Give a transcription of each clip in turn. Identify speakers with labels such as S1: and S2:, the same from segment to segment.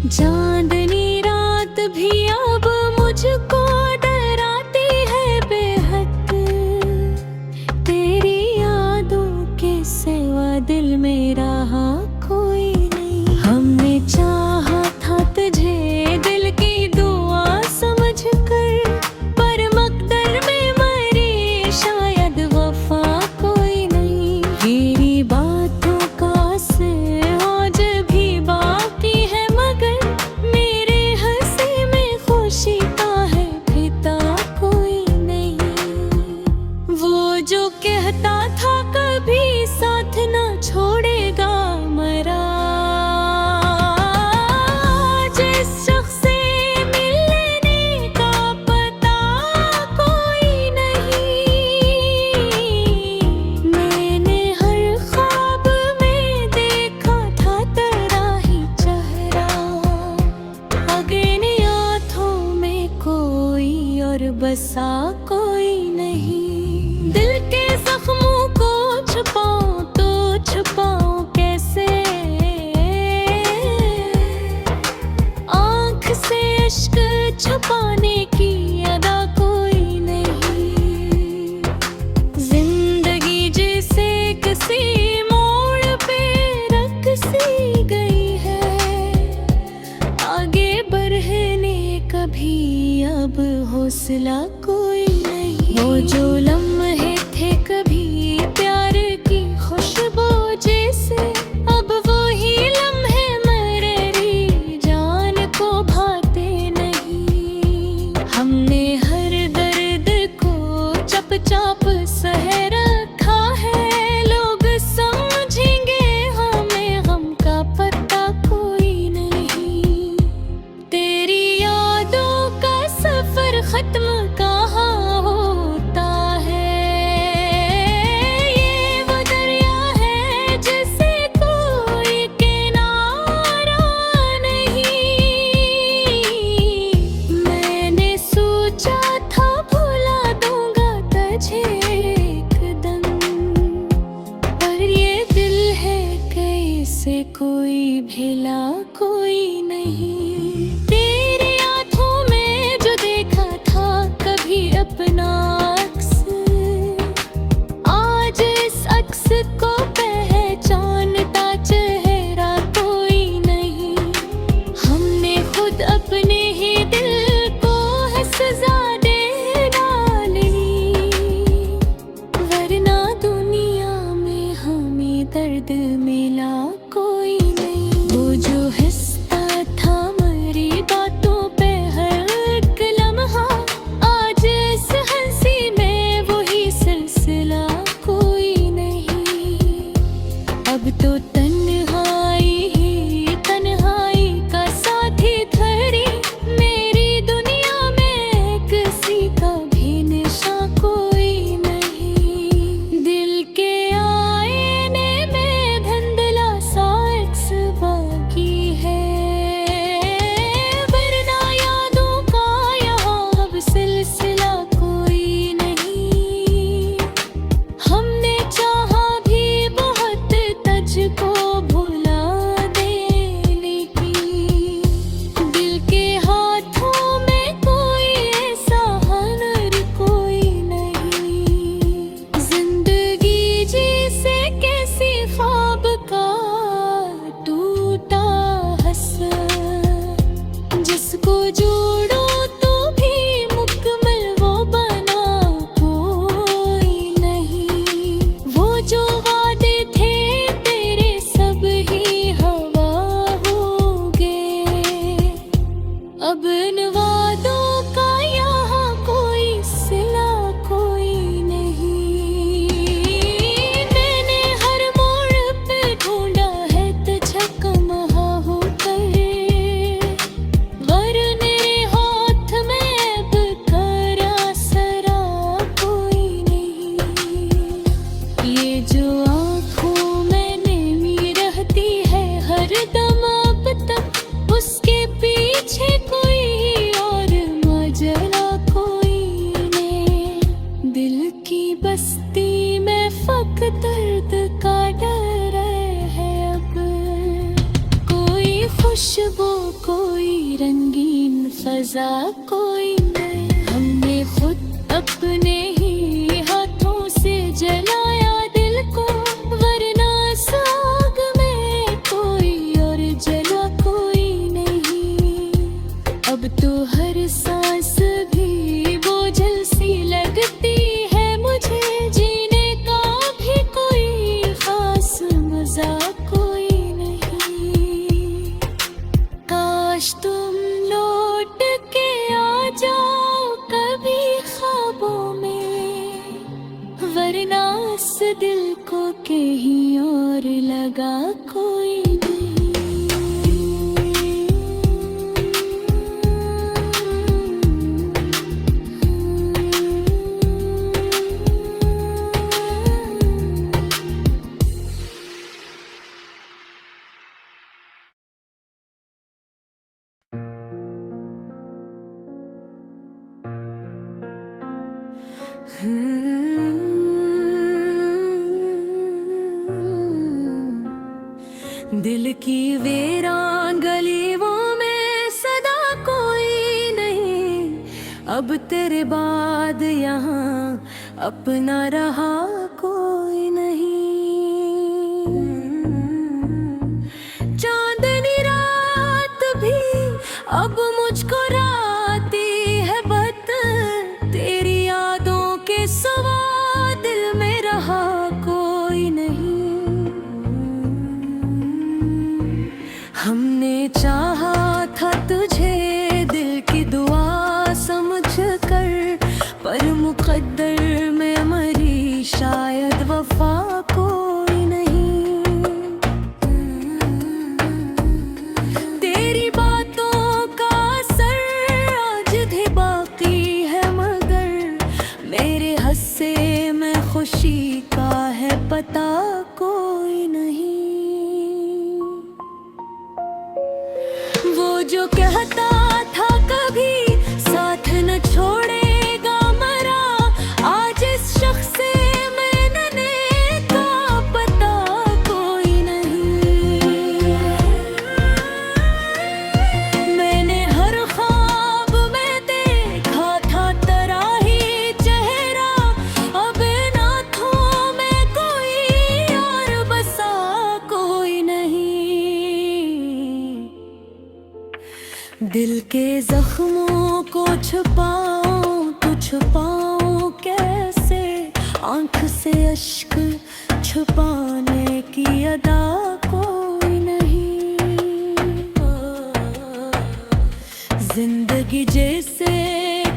S1: चांदनी रात भी अब मुझको डराती है बेहद। तेरी यादों के सिवा दिल मेरा कोई नहीं। हमने चाहा था तुझे दिल की दुआ समझकर, पर मकदर में मरी शायद वफा कोई नहीं। तेरी बातों का असर आज भी बाकी है, मगर मेरे हंसी में खुशी का है फिदा कोई नहीं। वो जो कहता था कभी साथ ना छोड़ेगा मरा, जिस शख्स से मिलने का पता कोई नहीं। मैंने हर ख्वाब में देखा था तेरा ही चेहरा, अगेन आँखों में कोई और बसा कोई नहीं। दिल के जख्मों को छुपाऊं तो छुपाऊं कैसे, आँख से इश्क छुपाने की अदा कोई नहीं। जिंदगी जिसे किसी मोड़ पे रख सी गई है, आगे बढ़ने कभी अब हौसला कोई नहीं। वो जो लम्हे थे कभी प्यार की खुशबू जैसे, अब वो ही लम्हे मेरी जान को भाते नहीं। हमने हर दर्द को चुपचाप सह रखा है, लोग समझेंगे हमें गम का पता कोई नहीं। तेरी यादों का सफर खत्म कहाँ होता खुशबू कोई रंगीन फजा कोई नहीं। हमने खुद अपने ही हाथों से जलाया दिल को, वरना साग में कोई और जला कोई नहीं। अब तो हर सांस भी बोझल सी लगती है मुझे, जीने का भी कोई खास मजा कोई नहीं। काश तुम लौट के आ जाओ कभी ख्वाबों में, वरना इस दिल को कहीं और लगा कोई नहीं। दिल की वीरान गलियों में सदा कोई नहीं, अब तेरे बाद यहाँ अपना रहा कोई नहीं। चांदनी रात भी अब मुझको राती है बत, तेरी यादों के सवा दिल में रहा कोई नहीं। हमने चाहा था तुझे दिल की दुआ समझ कर, पर मुकद्दर में मरी शायद वफा कोई नहीं। तेरी बातों का असर आज भी बाकी है, मगर मेरे हंसे में खुशी का है पता कोई नहीं। वो जो कहता था कभी साथ न छोड़ेगा मरा, आज इस शख्स से मिलने का पता कोई नहीं। मैंने हर ख्वाब में देखा था तेरा ही चेहरा, अब इन आँखों में कोई और बसा कोई नहीं। दिल के जख्मों को छुपाऊं तो छुपाऊं कैसे, आंख से अश्क छुपाने की अदा कोई नहीं। जिंदगी जैसे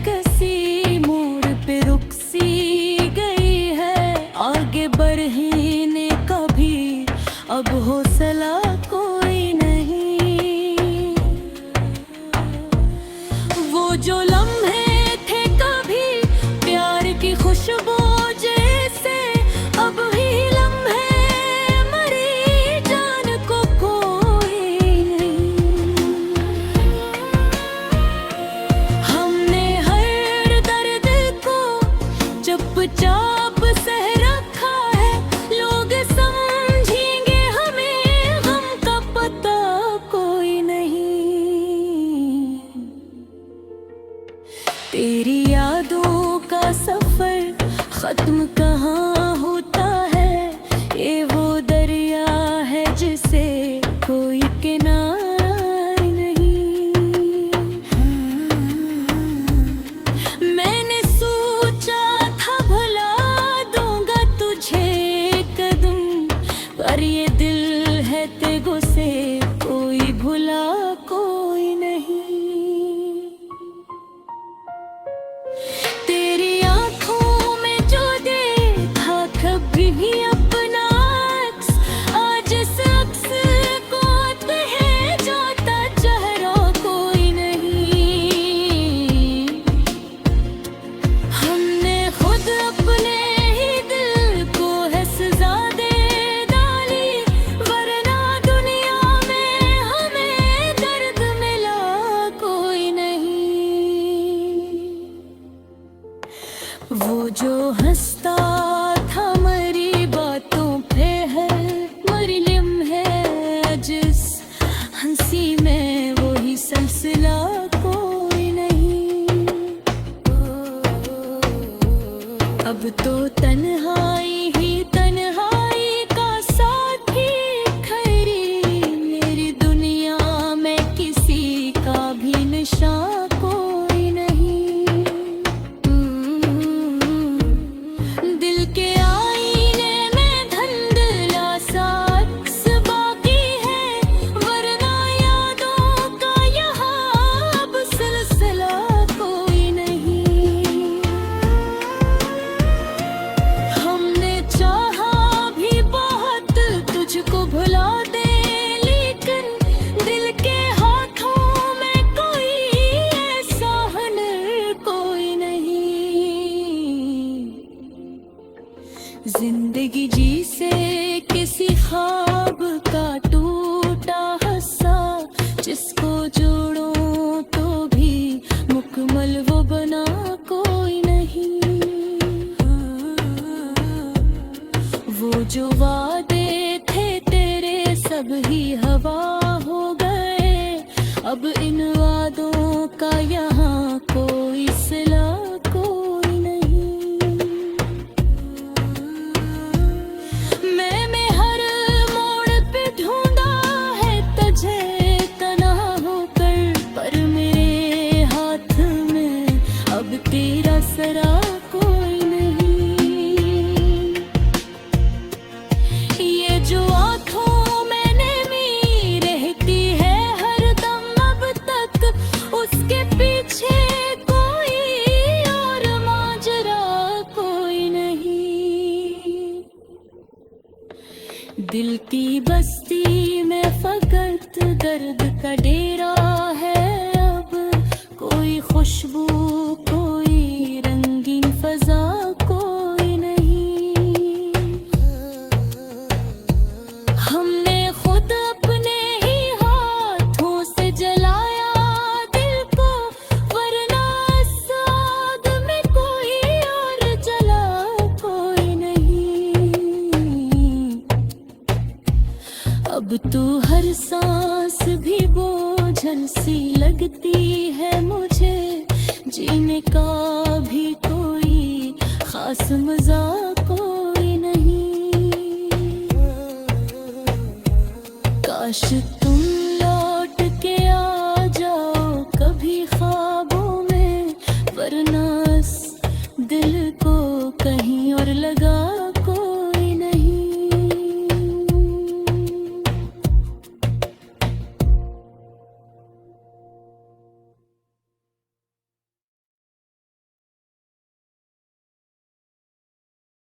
S1: किसी मोड़ पे रुक सी गई है, आगे बढ़ने का भी अब हौसला कोई नहीं। वो जो लम्हे थे कभी प्यार की खुशबू जैसे, अब ही लम्हे मरी जान को कोई नहीं। हमने हर दर्द को चुपचाप सह रखा है, लोग समझेंगे हमें गम का पता कोई नहीं। तेरी यादों का सफर खत्म कहाँ होता है, ये वो दरिया है जिसे कोई किनारा नहीं। मैंने सोचा था भुला दूंगा तुझे कदम, पर ये दिल है तेगो से कोई भुला कोई नहीं। तेरी आँखों में जो देखा कोई सिलसिला कोई नहीं। अब तो तन्हाई ही तन्हाई का साथी खैरी, मेरी दुनिया में किसी का भी निशान कोई नहीं। दिल के आईने में धुंधला सा अक्स बाकी है, वरना यादों का यहाँ अब सिलसिला कोई नहीं। हमने चाहा भी बहुत तुझको भुला दे, लेकिन दिल के हाथों में कोई ऐसा हुनर कोई नहीं। जिंदगी जी से किसी ख्वाब का टूटा हिस्सा, जिसको जोड़ो तो भी मुकम्मल वो बना कोई नहीं। वो जो वादे थे तेरे सब ही हवा हो गए, अब इन वादों का यहाँ कोई सिला कोई नहीं। मैंने हर मोड़ पे ढूंढा है तुझे तन्हा होकर, पर मेरे हाथ में अब तेरा सरा कोई नहीं। ये जो आँखों में नमी रहती है हर दम अब तक, उसके पीछे कोई और माजरा कोई नहीं। दिल की बस्ती में फकत दर्द का डेरा है अब, कोई खुशबू कोई रंगीन फजा कोई नहीं। हमने खुद अपने ही हाथों से जलाया दिल को, वरना इस आग में कोई और जला कोई नहीं। अब तो हर सांस भी बोझल सी लगती है मुझे, जीने का भी कोई खास मजा कोई नहीं। काश तुम लौट के आ जाओ कभी ख्वाबों में, वरना